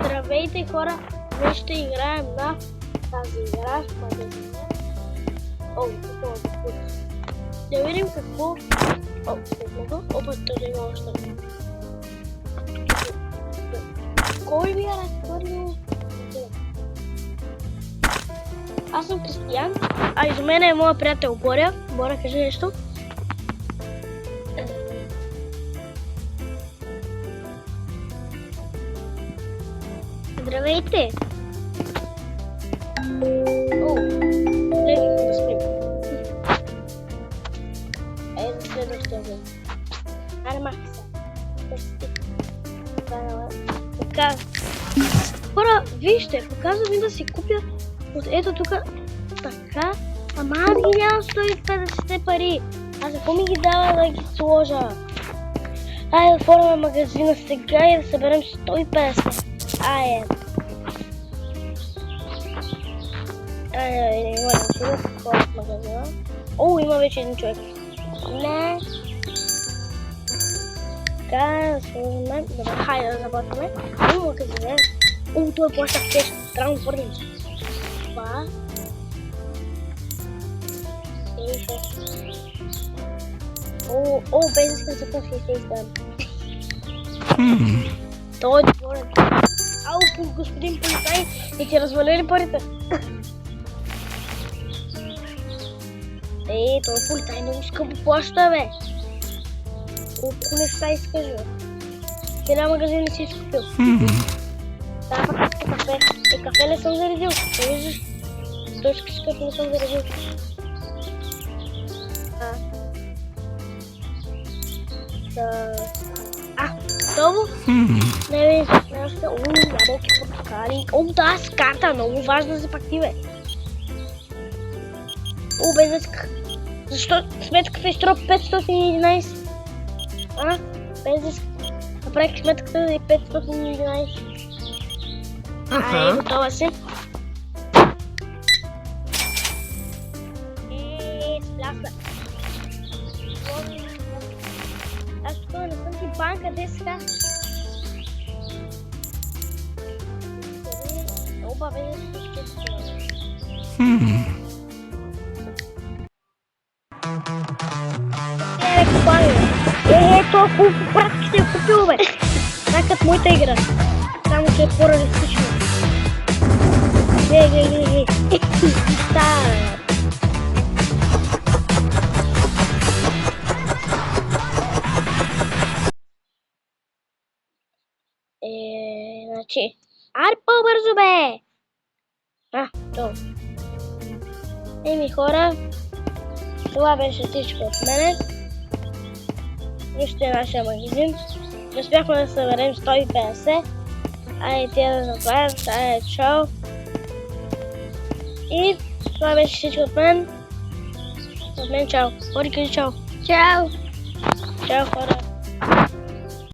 Здравейте хора, днес ще играем на тази игра в магазина. Да видим какво... Опа, това има още. Кой ми е разхвърлил? Аз съм Кристиян, а из мен е моя приятел Боря. Боря, кажи нещо. Здравейте! О, легнем да спим. Ето следващия ден. Аре, махай се. Така. Хора, вижте, показвам ви да си купя от ето тук така. Ама аз ги нямам 150 пари. Аз какво ми ги дава да ги сложа? Айде да отворим магазина сега и да съберем 150. Айде, има да хора в магазина. О, има вече един човек. Не. Така, да сложим. Добре, хайде да започваме. Има магазина. О, той плаща в кеш. Трябва да отворим. Това. О, без искам за къв се изгледам. Той е отворен. Ау, господин полицай, и ти развалили парите. Той полицай много скъпо плаща, бе. Колко неща искаш, бе. Сега магазин не си изкупил. Да, пък кафе. Кафе не съм заредил. Не виждаш? Точки скъпо не съм заредил. Готово? Не виждаш. Ябълки, портокали. Да, с карта. Много важно за пак ти, бе. Без да ска. Защо сметката изтрува 511? Без да ска. Направих сметката за 511. Готова си. Сплясна. Аз тук не съм ти банка, де сега? Оба, без да се изчества. Това колко пратки си е купил, бе. Така моята игра. Само че е по-реалистично. Гей. Значи. Аре по-бързо, бе! Това. Хора. Това беше всичко от мене. Вижте нашия магазин. Не успяхме да съберем 150. Айде тия да затварям. Айде, чао. И това беше всичко от мен. От мен чао. Хори, кажи чао. Чао. Чао, хора.